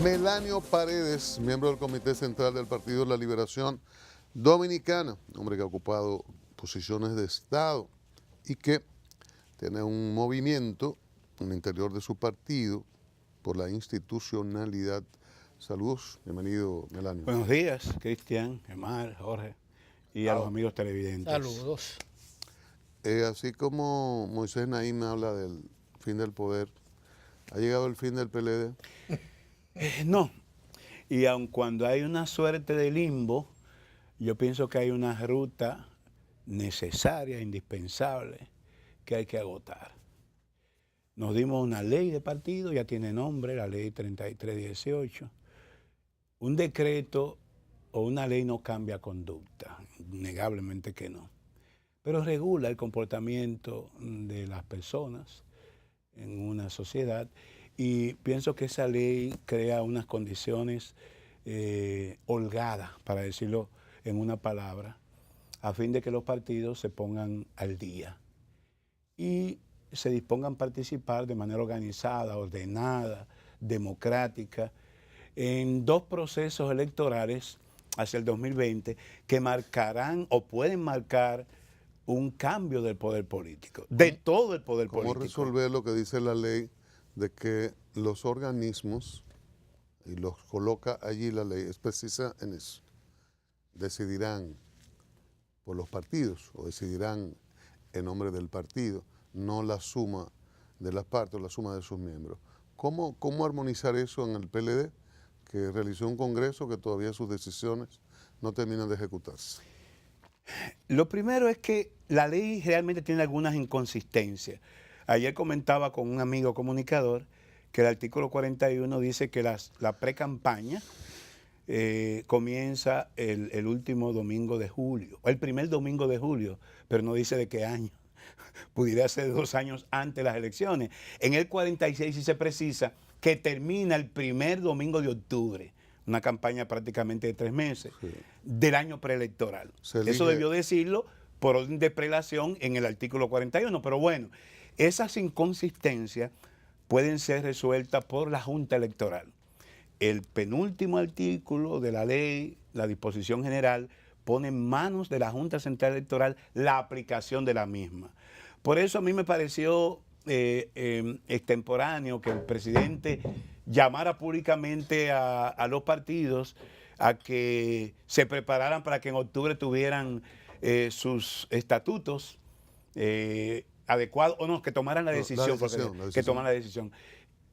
Melanio Paredes, miembro del Comité Central del Partido de la Liberación Dominicana, hombre que ha ocupado posiciones de Estado y que tiene un movimiento en el interior de su partido por la institucionalidad. Saludos, bienvenido Melanio. Buenos días, Cristian, Gemar, Jorge y a los amigos televidentes. Saludos. Así como Moisés Naim habla del fin del poder, ¿ha llegado el fin del PLD? No, y aun cuando hay una suerte de limbo, yo pienso que hay una ruta necesaria, indispensable, que hay que agotar. Nos dimos una ley de partido, ya tiene nombre, la ley 3318. Un decreto o una ley no cambia conducta, innegablemente que no, pero regula el comportamiento de las personas en una sociedad y pienso que esa ley crea unas condiciones holgadas, para decirlo en una palabra, a fin de que los partidos se pongan al día y se dispongan a participar de manera organizada, ordenada, democrática, en dos procesos electorales hacia el 2020 que marcarán o pueden marcar un cambio del poder político, de todo el poder político. ¿Cómo resolver lo que dice la ley de que los organismos, y los coloca allí la ley, es precisa en eso, decidirán por los partidos o decidirán en nombre del partido, no la suma de las partes o la suma de sus miembros? ¿Cómo armonizar eso en el PLD, que realizó un congreso que todavía sus decisiones no terminan de ejecutarse? Lo primero es que la ley realmente tiene algunas inconsistencias. Ayer comentaba con un amigo comunicador que el artículo 41 dice que la pre-campaña comienza el último domingo de julio, o el primer domingo de julio, pero no dice de qué año. Pudiera ser 2 años antes de las elecciones. En el 46 sí se precisa que termina el primer domingo de octubre, una campaña prácticamente de 3 meses, sí, del año preelectoral. Eso debió decirlo por orden de prelación en el artículo 41, pero bueno, esas inconsistencias pueden ser resueltas por la Junta Electoral. El penúltimo artículo de la ley, la disposición general, pone en manos de la Junta Central Electoral la aplicación de la misma. Por eso a mí me pareció extemporáneo que el presidente llamara públicamente a los partidos a que se prepararan para que en octubre tuvieran sus estatutos adecuados, o no, que tomaran la decisión. Que tomaran la decisión.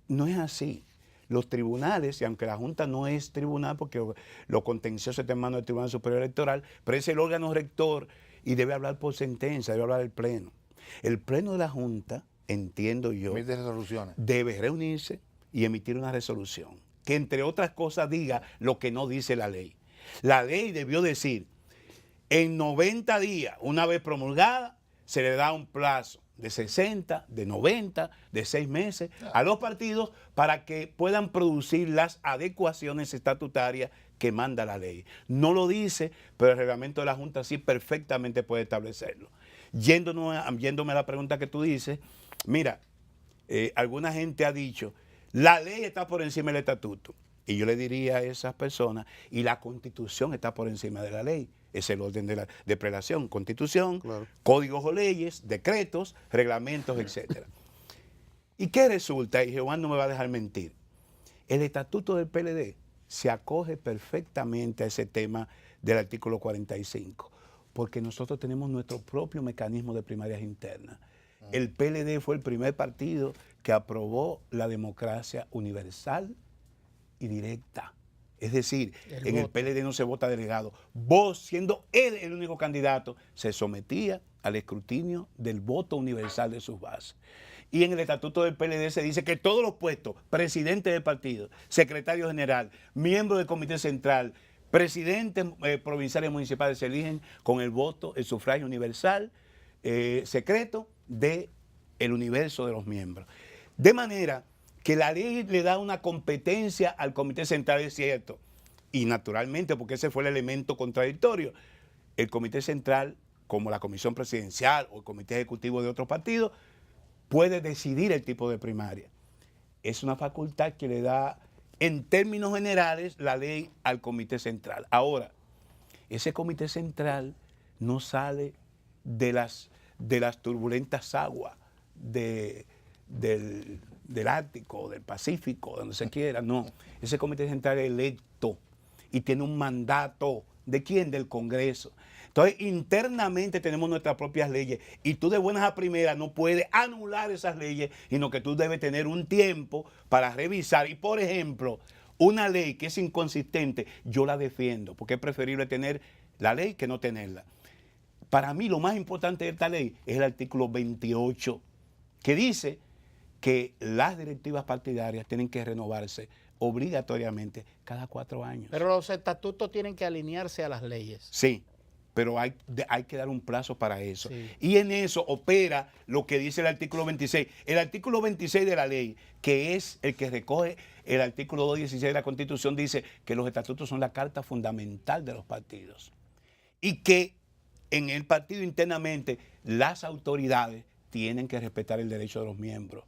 No es así. Los tribunales, y aunque la Junta no es tribunal, porque lo contencioso está en manos del Tribunal Superior Electoral, pero es el órgano rector y debe hablar por sentencia, debe hablar el Pleno. El Pleno de la Junta, entiendo yo, debe reunirse y emitir una resolución que, entre otras cosas, diga lo que no dice la ley. La ley debió decir, en 90 días, una vez promulgada, se le da un plazo de 60, de 90, de 6 meses a los partidos para que puedan producir las adecuaciones estatutarias que manda la ley. No lo dice, pero el reglamento de la Junta sí perfectamente puede establecerlo. Yéndome a la pregunta que tú dices, mira, alguna gente ha dicho, la ley está por encima del estatuto. Y yo le diría a esas personas, y la Constitución está por encima de la ley. Es el orden de prelación, Constitución, claro, códigos o leyes, decretos, reglamentos, etc. ¿Y qué resulta? Y Jehová no me va a dejar mentir. El estatuto del PLD se acoge perfectamente a ese tema del artículo 45, porque nosotros tenemos nuestro propio mecanismo de primarias internas. El PLD fue el primer partido que aprobó la democracia universal y directa. Es decir, en el PLD no se vota delegado. Vos, siendo él el único candidato, se sometía al escrutinio del voto universal de sus bases. Y en el estatuto del PLD se dice que todos los puestos, presidente del partido, secretario general, miembro del comité central, presidentes provinciales y municipales se eligen con el voto, el sufragio universal, secreto del universo de los miembros. De manera que la ley le da una competencia al Comité Central, es cierto, y naturalmente, porque ese fue el elemento contradictorio, el Comité Central, como la Comisión Presidencial o el Comité Ejecutivo de otros partidos, puede decidir el tipo de primaria. Es una facultad que le da en términos generales, la ley al Comité Central. Ahora, ese Comité Central no sale de las turbulentas aguas del Ártico, del Pacífico, donde se quiera, no. Ese Comité Central es electo y tiene un mandato. ¿De quién? Del Congreso. Entonces, internamente tenemos nuestras propias leyes y tú de buenas a primeras no puedes anular esas leyes, sino que tú debes tener un tiempo para revisar. Y, por ejemplo, una ley que es inconsistente, yo la defiendo, porque es preferible tener la ley que no tenerla. Para mí, lo más importante de esta ley es el artículo 28, que dice que las directivas partidarias tienen que renovarse obligatoriamente cada 4 años. Pero los estatutos tienen que alinearse a las leyes. Sí, pero hay que dar un plazo para eso. Sí. Y en eso opera lo que dice el artículo 26. El artículo 26 de la ley, que es el que recoge el artículo 216 de la Constitución, dice que los estatutos son la carta fundamental de los partidos. Y que en el partido internamente las autoridades tienen que respetar el derecho de los miembros.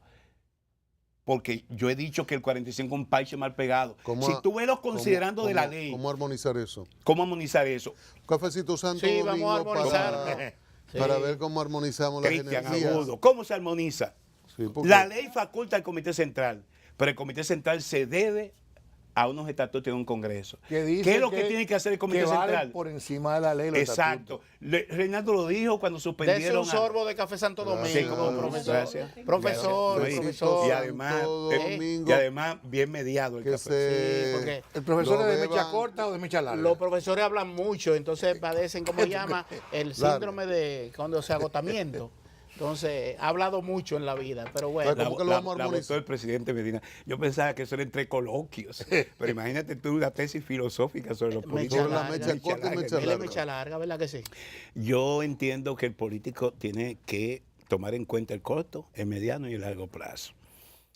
Porque yo he dicho que el 45 es un parche mal pegado. Si tú ves los considerando de la ley. ¿Cómo armonizar eso? ¿Cómo armonizar eso? Cafecito Santo Sí, Domingo vamos a armonizar. para Sí. ver cómo armonizamos las Cristian energías. Agudo. ¿Cómo se armoniza? Sí, porque- La ley faculta al Comité Central, pero el Comité Central se debe a unos estatutos de un Congreso. dice ¿Qué es lo que tiene que hacer el Comité que vale Central? por encima de la ley los Exacto. Reinaldo lo dijo cuando Dese suspendieron un sorbo de café Santo Domingo, Sí, como profesor. gracias. Profesor, Gracias. profesor. Y además, Santo Domingo, y además bien mediado el que café. se... Sí, porque ¿El profesor lo es de mecha beban- corta o de mecha larga? los profesores hablan mucho, entonces padecen, ¿cómo se llama? El síndrome de cuando se agotamiento. Entonces, ha hablado mucho en la vida, pero bueno. ¿Cómo que lo vamos a La armonizar? votó el presidente Medina. Yo pensaba que eso era entre coloquios. Pero imagínate tú una tesis filosófica sobre los políticos. Sobre la larga, mecha corta y larga. mecha Él es larga. mecha larga, ¿verdad que sí? Yo entiendo que el político tiene que tomar en cuenta el corto, el mediano y el largo plazo.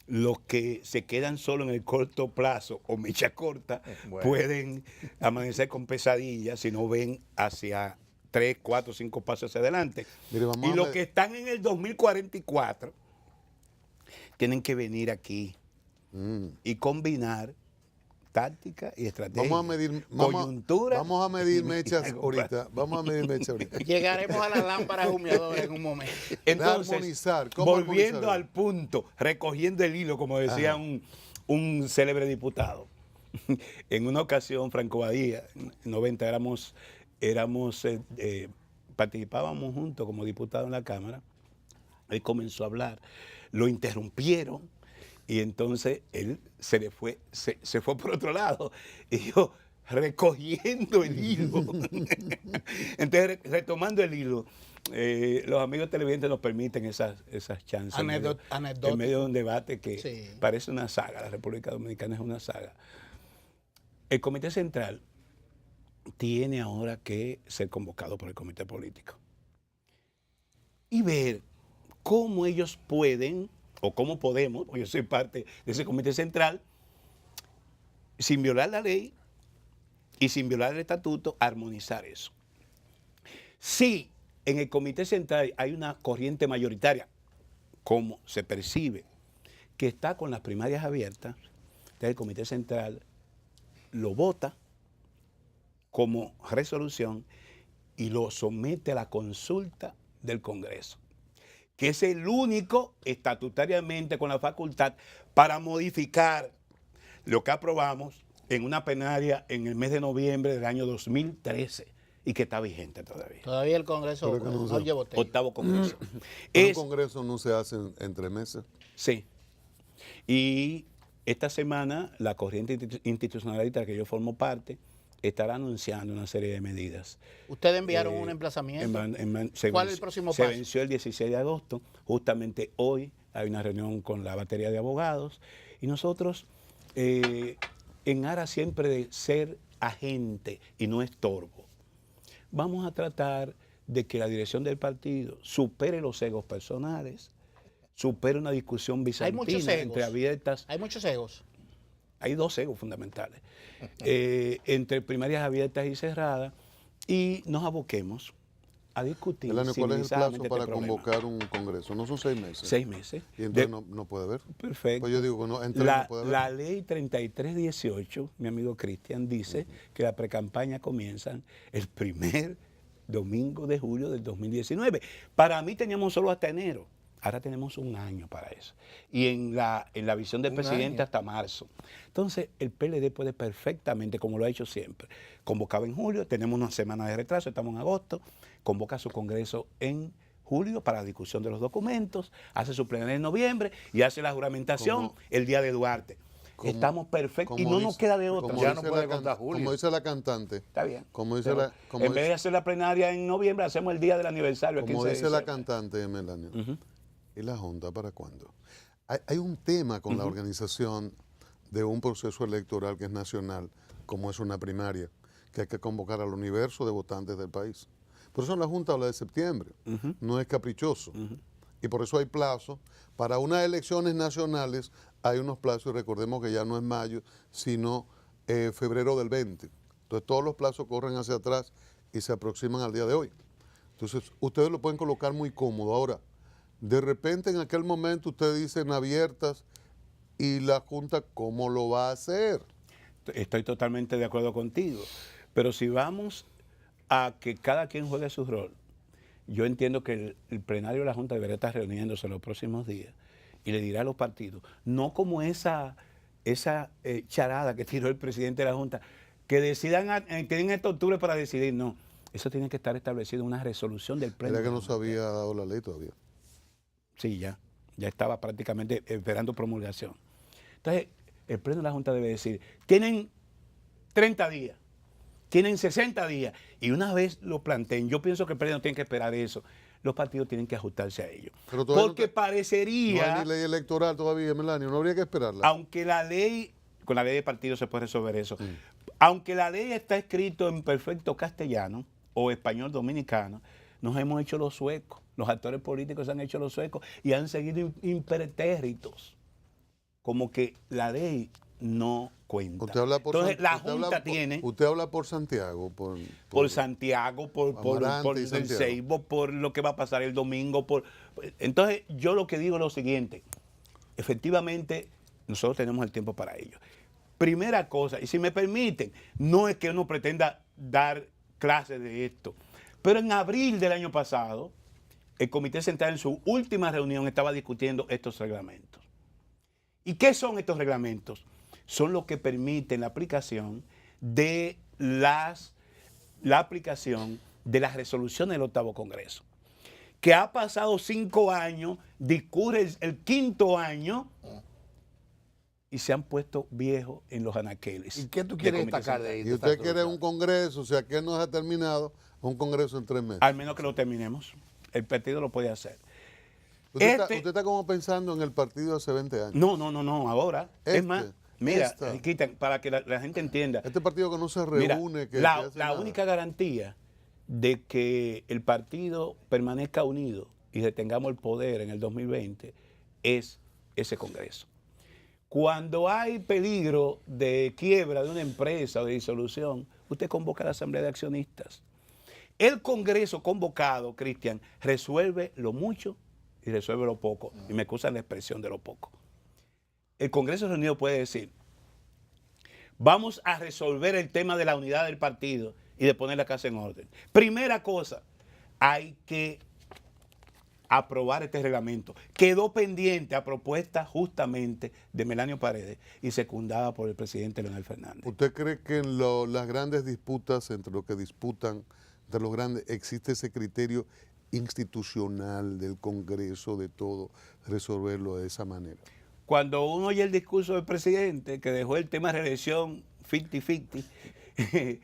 Los que se quedan solo en el corto plazo o mecha corta Bueno. pueden amanecer con pesadillas si no ven hacia 3, 4, 5 pasos hacia adelante. Mire, vamos Y a los ver- que están en el 2044 tienen que venir aquí y combinar táctica y estrategia. Vamos a medir, coyuntura. vamos a medir mechas largo plazo. ahorita. Vamos a medir mechas ahorita. Llegaremos a las lámparas humeadoras en un momento. Entonces, armonizar, ¿cómo volviendo armonizar? al punto, recogiendo el hilo, como decía un célebre diputado. En una ocasión, Franco Badía, en 90 participábamos juntos como diputado en la Cámara. Él comenzó a hablar, lo interrumpieron y entonces él se fue por otro lado. Y yo, recogiendo el hilo. Entonces, retomando el hilo, los amigos televidentes nos permiten esas chances. Anecdótico. En medio de un debate que Sí. parece una saga. La República Dominicana es una saga. El Comité Central tiene ahora que ser convocado por el Comité Político y ver cómo ellos pueden, o cómo podemos, porque yo soy parte de ese Comité Central, sin violar la ley y sin violar el estatuto, armonizar eso. Si en el Comité Central hay una corriente mayoritaria, como se percibe, que está con las primarias abiertas, entonces el Comité Central lo vota como resolución y lo somete a la consulta del Congreso, que es el único estatutariamente con la facultad para modificar lo que aprobamos en una plenaria en el mes de noviembre del año 2013 y que está vigente todavía. Todavía el Congreso Pero que no no se- llevó tema. Octavo Congreso. Pero un Es- congreso no se hace en 3 meses. Sí. Y esta semana la corriente institucionalista de la que yo formo parte estará anunciando una serie de medidas. Ustedes enviaron un emplazamiento. ¿Cuál es el próximo se paso? venció el 16 de agosto. Justamente hoy hay una reunión con la batería de abogados y nosotros, en aras siempre de ser agente y no estorbo, vamos a tratar de que la dirección del partido supere los egos personales, supere una discusión muchos bizantina egos. entre abiertas. Hay muchos egos. Hay 2 egos fundamentales, entre primarias abiertas y cerradas, y nos aboquemos a discutir. Melania, ¿cuál es el plazo civilizadamente para este problema. convocar un congreso? No son 6 meses. 6 meses. Y entonces no puede haber. Perfecto. Pues yo digo que no, entre La, no puede haber. la ley 3318, mi amigo Cristian, dice que la precampaña comienzan el primer domingo de julio del 2019. Para mí teníamos solo hasta enero. Ahora tenemos un año para eso. Y en la visión del presidente hasta marzo. Entonces, el PLD puede perfectamente, como lo ha hecho siempre, convocaba en julio, tenemos una semana de retraso, estamos en agosto, convoca su congreso en julio para la discusión de los documentos, hace su plenaria en noviembre y hace la juramentación el día de Duarte. Estamos perfectos y no nos queda de otra. Ya no puede contar julio. Como dice la cantante. Está bien. Como dice Pero la, como en vez dice- de hacer la plenaria en noviembre, hacemos el día del aniversario. el Como 15 de dice la diciembre. cantante, Melania, ¿y la Junta para cuándo? Hay un tema con la organización de un proceso electoral que es nacional, como es una primaria, que hay que convocar al universo de votantes del país. Por eso la Junta habla de septiembre, no es caprichoso. Y por eso hay plazos. Para unas elecciones nacionales hay unos plazos, y recordemos que ya no es mayo, sino febrero del 20. Entonces todos los plazos corren hacia atrás y se aproximan al día de hoy. Entonces ustedes lo pueden colocar muy cómodo. Ahora, de repente en aquel momento ustedes dicen abiertas y la Junta, ¿cómo lo va a hacer? Estoy totalmente de acuerdo contigo. Pero si vamos a que cada quien juegue su rol, yo entiendo que el plenario de la Junta debería estar reuniéndose en los próximos días y le dirá a los partidos, no como esa charada que tiró el presidente de la Junta, que decidan, tienen hasta octubre para decidir, no. Eso tiene que estar establecido en una resolución del pleno. Era que no se había dado la ley todavía. Sí, ya estaba prácticamente esperando promulgación. Entonces, el pleno de la Junta debe decir, tienen 30 días, tienen 60 días, y una vez lo planteen, yo pienso que el pleno tiene que esperar eso, los partidos tienen que ajustarse a ello. Pero todavía Porque no hay parecería, ni ley electoral todavía, Melania, no habría que esperarla. aunque la ley, con la ley de partidos se puede resolver eso, aunque la ley está escrito en perfecto castellano o español dominicano, nos hemos hecho los suecos, los actores políticos se han hecho los suecos y han seguido impertérritos, como que la ley no cuenta. Usted habla por Entonces, San- la usted Junta habla por- tiene, Usted habla por Santiago, por Santiago, por Amarante y el Santiago. Seibo, por lo que va a pasar el domingo. Entonces, yo lo que digo es lo siguiente. Efectivamente, nosotros tenemos el tiempo para ello. Primera cosa, y si me permiten, no es que uno pretenda dar clases de esto, pero en abril del año pasado, el Comité Central en su última reunión estaba discutiendo estos reglamentos. ¿Y qué son estos reglamentos? Son los que permiten la aplicación de la aplicación de las resoluciones del 8º Congreso, que ha pasado 5 años, discurre el 5º año y se han puesto viejos en los anaqueles. ¿Y qué tú del quieres Comité destacar Central. de ahí? Y usted quiere un congreso, o sea, que no se ha terminado, un congreso en 3 meses. Al menos que lo terminemos. El partido lo puede hacer. Usted está como pensando en el partido hace 20 años. No, ahora. Es más, mira, esta. Quitan, para que la gente entienda. Este partido que no se Mira, reúne, que la hace nada. única garantía de que el partido permanezca unido y retengamos el poder en el 2020 es ese Congreso. Cuando hay peligro de quiebra de una empresa o de disolución, usted convoca a la Asamblea de Accionistas. El Congreso convocado, Cristian, resuelve lo mucho y resuelve lo poco. Y me excusan la expresión de lo poco. El Congreso reunido puede decir, vamos a resolver el tema de la unidad del partido y de poner la casa en orden. Primera cosa, hay que aprobar este reglamento. Quedó pendiente a propuesta justamente de Melanio Paredes y secundada por el presidente Leonel Fernández. ¿Usted cree que en las grandes disputas, entre los que disputan, entre los grandes, existe ese criterio institucional del Congreso, de todo, resolverlo de esa manera? Cuando uno oye el discurso del presidente, que dejó el tema de reelección 50-50,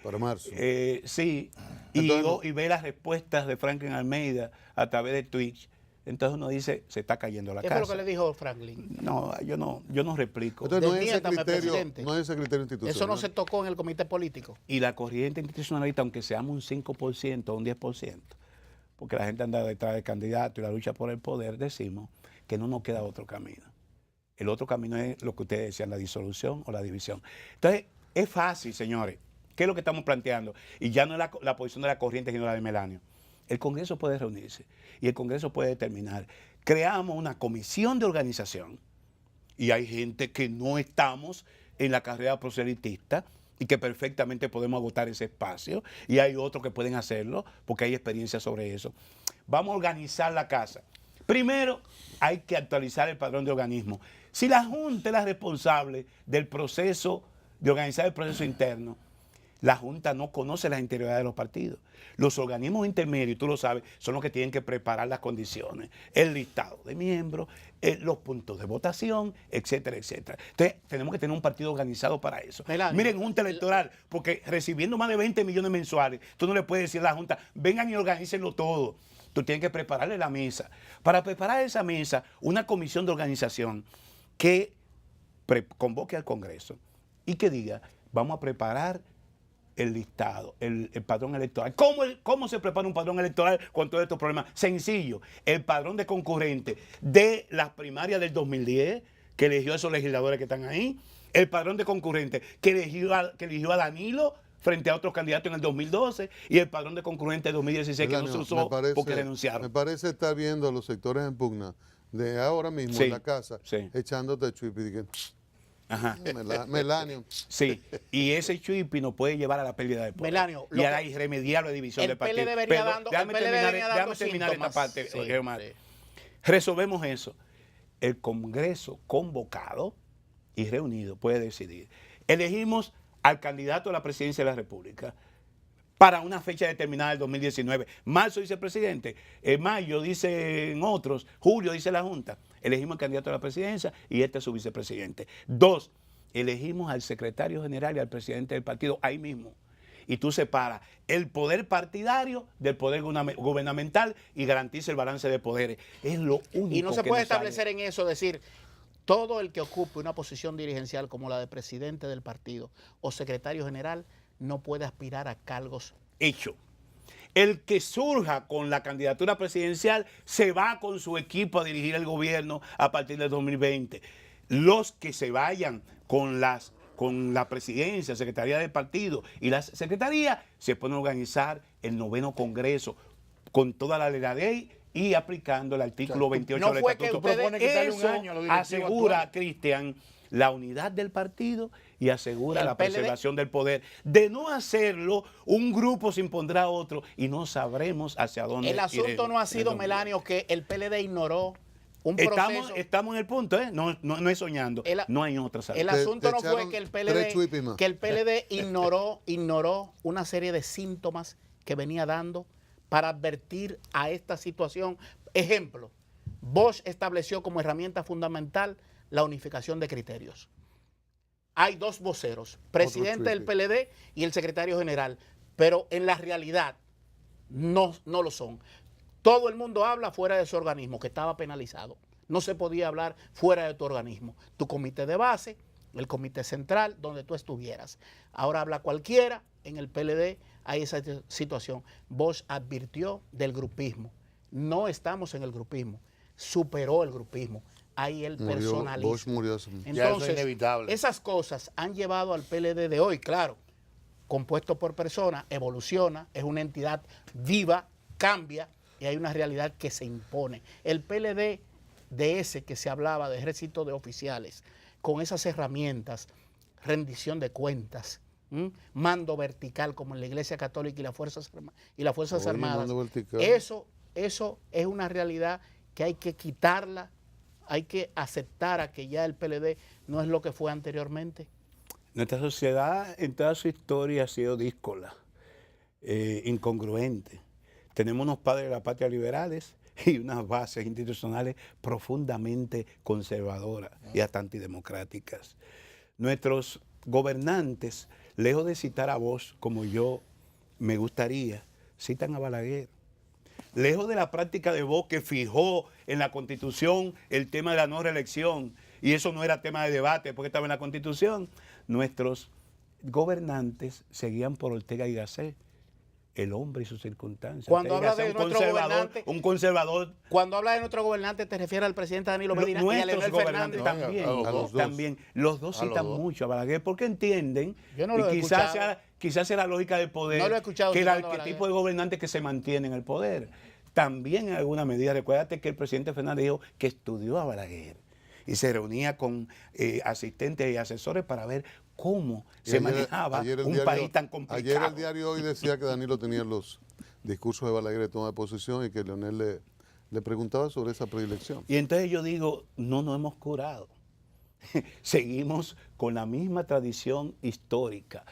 Para marzo. sí, Entonces, y ve las respuestas de Franklin Almeida a través de Twitch, entonces uno dice, se está cayendo la ¿Qué casa. fue lo que le dijo Franklin? No, yo no replico. Entonces, no es, ese Desmiéntame, criterio, presidente. no es ese criterio institucional. Eso no se tocó en el comité político. Y la corriente institucionalista, aunque seamos un 5% o un 10%, porque la gente anda detrás del candidato y la lucha por el poder, decimos que no nos queda otro camino. El otro camino es lo que ustedes decían, la disolución o la división. Entonces, es fácil, señores. ¿Qué es lo que estamos planteando? Y ya no es la posición de la corriente, sino la de Melanio. el Congreso puede reunirse y el Congreso puede determinar. Creamos una comisión de organización y hay gente que no estamos en la carrera proselitista y que perfectamente podemos agotar ese espacio, y hay otros que pueden hacerlo porque hay experiencia sobre eso. Vamos a organizar la casa. Primero, hay que actualizar el padrón de organismo. Si la Junta es la responsable del proceso, de organizar el proceso interno, la Junta no conoce las interioridades de los partidos. Los organismos intermedios, tú lo sabes, son los que tienen que preparar las condiciones, el listado de miembros, los puntos de votación, etcétera, etcétera. Entonces, tenemos que tener un partido organizado para eso. Melanio, Miren, Junta Electoral, porque recibiendo más de 20 millones mensuales, tú no le puedes decir a la Junta, vengan y organícenlo todo. Tú tienes que prepararle la mesa. Para preparar esa mesa, una comisión de organización que convoque al Congreso y que diga, vamos a preparar el listado, el padrón electoral. ¿Cómo se prepara un padrón electoral con todos estos problemas? Sencillo, el padrón de concurrentes de las primarias del 2010, que eligió a esos legisladores que están ahí, el padrón de concurrentes que eligió a Danilo frente a otros candidatos en el 2012, y el padrón de concurrentes de 2016 que no se usó porque renunciaron. Me parece estar viendo a los sectores en pugna de ahora mismo en la casa, echándote chuipi y diciendo, ajá. Melanio. Sí, y ese chuipi nos puede llevar a la pérdida de poder. Melanio, y a la irremediable división del partido. Déjame terminar esta parte, Germán. Resolvemos eso. El Congreso convocado y reunido puede decidir. Elegimos al candidato a la presidencia de la República para una fecha determinada del 2019. Marzo dice el presidente, mayo dicen otros, julio dice la Junta. Elegimos al candidato a la presidencia y este es su vicepresidente. 2, elegimos al secretario general y al presidente del partido ahí mismo. Y tú separas el poder partidario del poder gubernamental y garantiza el balance de poderes. Es lo único. Y no se puede establecer en eso, decir, todo el que ocupe una posición dirigencial como la de presidente del partido o secretario general no puede aspirar a cargos. Hecho. El que surja con la candidatura presidencial se va con su equipo a dirigir el gobierno a partir del 2020. Los que se vayan con la presidencia, secretaría del partido y la secretaría se pueden organizar el 9º Congreso con toda la ley y aplicando el artículo 28 del Estatuto. Eso asegura, Cristian, la unidad del partido y asegura la preservación del poder. De no hacerlo, un grupo se impondrá a otro y no sabremos hacia dónde El asunto no ha sido, Melanio, que el PLD ignoró un proceso. Estamos en el punto, no es soñando. No hay otra salida. El asunto no fue que el PLD ignoró una serie de síntomas que venía dando para advertir a esta situación. Ejemplo, Bosch estableció como herramienta fundamental la unificación de criterios. Hay 2 voceros, presidente del PLD y el secretario general, pero en la realidad no lo son. Todo el mundo habla fuera de su organismo, que estaba penalizado. No se podía hablar fuera de tu organismo. Tu comité de base, el comité central, donde tú estuvieras. Ahora habla cualquiera, en el PLD hay esa situación. Bosch advirtió del grupismo. No estamos en el grupismo, superó el grupismo. Ahí el personalismo. Bosch murió. Entonces, es inevitable. Esas cosas han llevado al PLD de hoy, claro, compuesto por personas, evoluciona, es una entidad viva, cambia y hay una realidad que se impone. El PLD de ese que se hablaba de ejército de oficiales, con esas herramientas, rendición de cuentas, mando vertical como en la Iglesia Católica y las Fuerzas Armadas, eso es una realidad que hay que quitarla. Hay que aceptar a que ya el PLD no es lo que fue anteriormente. Nuestra sociedad en toda su historia ha sido díscola, incongruente. Tenemos unos padres de la patria liberales y unas bases institucionales profundamente conservadoras y hasta antidemocráticas. Nuestros gobernantes, lejos de citar a Bosch como yo me gustaría, citan a Balaguer. Lejos de la práctica de Bosch que fijó en la Constitución el tema de la no reelección, y eso no era tema de debate porque estaba en la Constitución, nuestros gobernantes seguían por Ortega y Gasset el hombre y sus circunstancias. Cuando habla de nuestro gobernante, un conservador. Cuando habla de nuestro gobernante, te refieres al presidente Danilo Medina y a Leonel Fernández. También. Los dos citan mucho a Balaguer porque entienden, yo no lo y quizás sea la lógica del poder, no lo he escuchado, que el arquetipo de gobernante que se mantiene en el poder. También en alguna medida, recuérdate que el presidente Fernández dijo que estudió a Balaguer y se reunía con asistentes y asesores para ver cómo se manejaba un país tan complicado. Ayer el diario Hoy decía que Danilo tenía los discursos de Balaguer de toma de posición y que Leonel le preguntaba sobre esa predilección. Y entonces yo digo, no nos hemos curado. Seguimos con la misma tradición histórica.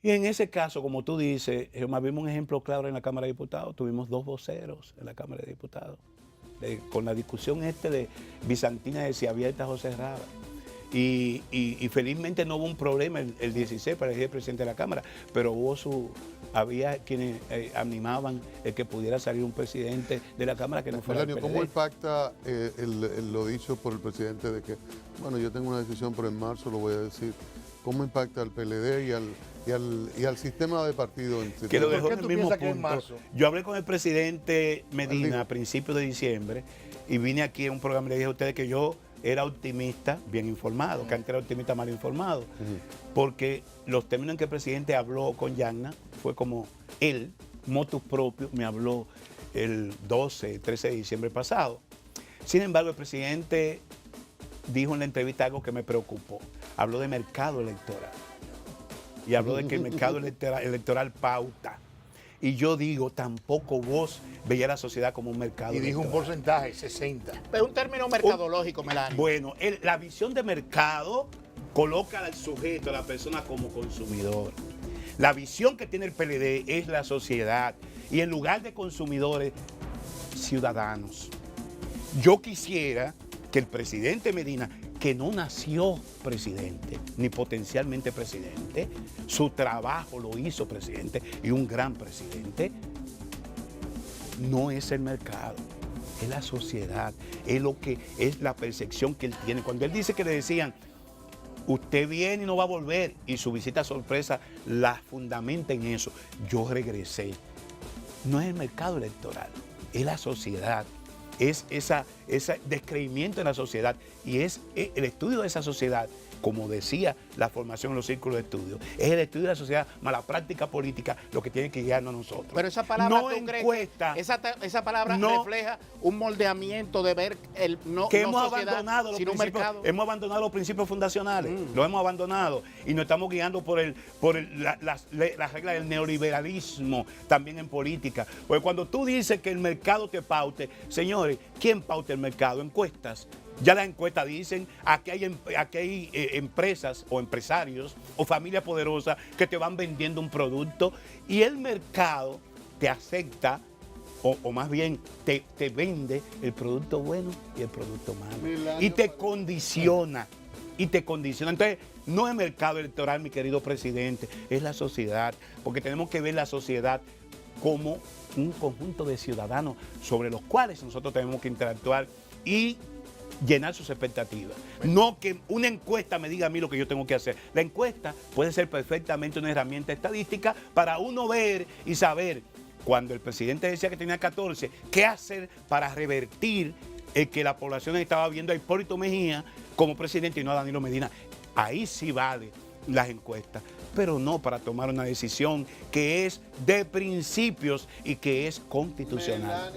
Y en ese caso, como tú dices, vimos un ejemplo claro en la Cámara de Diputados. Tuvimos 2 voceros en la Cámara de Diputados. Con la discusión de Bizantina de si abierta o cerrada. Y felizmente no hubo un problema el 16 para elegir el presidente de la Cámara, pero había quienes animaban el que pudiera salir un presidente de la Cámara que no fuera el PLD. ¿Cómo impacta lo dicho por el presidente de que, bueno, yo tengo una decisión, pero en marzo lo voy a decir? ¿Cómo impacta al PLD y al sistema de partido? Que lo dejó en el mismo punto. Yo hablé con el presidente Medina a principios de diciembre y vine aquí a un programa y le dije a ustedes que yo era optimista, bien informado, que antes era optimista mal informado, porque los términos en que el presidente habló con Yagna fue como él, motus propio, me habló el 12, 13 de diciembre pasado. Sin embargo, el presidente dijo en la entrevista algo que me preocupó. Habló de mercado electoral y habló de que el mercado electoral pauta. Y yo digo, tampoco vos veía la sociedad como un mercado electoral. Y dijo un porcentaje, 60. Es un término mercadológico, Melanio. Bueno, la visión de mercado coloca al sujeto, a la persona como consumidor. La visión que tiene el PLD es la sociedad y en lugar de consumidores, ciudadanos. Yo quisiera que el presidente Medina, que no nació presidente, ni potencialmente presidente, su trabajo lo hizo presidente y un gran presidente, no es el mercado, es la sociedad, es lo que es la percepción que él tiene. Cuando él dice que le decían, usted viene y no va a volver, y su visita sorpresa la fundamenta en eso, yo regresé. No es el mercado electoral, es la sociedad. Es ese descreimiento en la sociedad y es el estudio de esa sociedad, como decía la formación en los círculos de estudio, es el estudio de la sociedad, más la práctica política, lo que tiene que guiarnos a nosotros. Pero esa palabra, no encuesta, esa palabra refleja un moldeamiento de ver que no hemos sociedad, abandonado sino un mercado. Hemos abandonado los principios fundacionales, lo hemos abandonado y nos estamos guiando por las reglas del neoliberalismo también en política. Porque cuando tú dices que el mercado te paute, señores, ¿quién pauta el mercado? Encuestas. Ya las encuestas dicen, aquí hay empresas o empresarios o familias poderosas que te van vendiendo un producto y el mercado te acepta o más bien te vende el producto bueno y el producto malo. Y te condiciona. Entonces, no es mercado electoral, mi querido presidente, es la sociedad. Porque tenemos que ver la sociedad como un conjunto de ciudadanos sobre los cuales nosotros tenemos que interactuar y llenar sus expectativas. No que una encuesta me diga a mí lo que yo tengo que hacer. La encuesta puede ser perfectamente una herramienta estadística para uno ver y saber, cuando el presidente decía que tenía 14, qué hacer para revertir el que la población estaba viendo a Hipólito Mejía como presidente y no a Danilo Medina. Ahí sí vale las encuestas, pero no para tomar una decisión que es de principios y que es constitucional.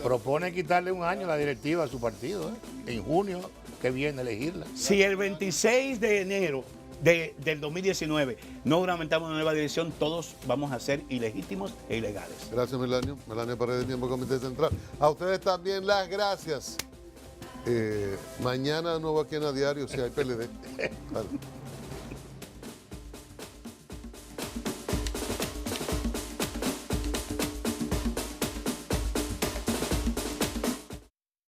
Propone quitarle un año la directiva a su partido, en junio que viene elegirla. Si el 26 de enero del 2019 no juramentamos una nueva dirección, todos vamos a ser ilegítimos e ilegales. Gracias, Melanio. Melanio Paredes, Tiempo Comité Central. A ustedes también las gracias. Mañana nuevo aquí en A Diario, si hay PLD. Vale.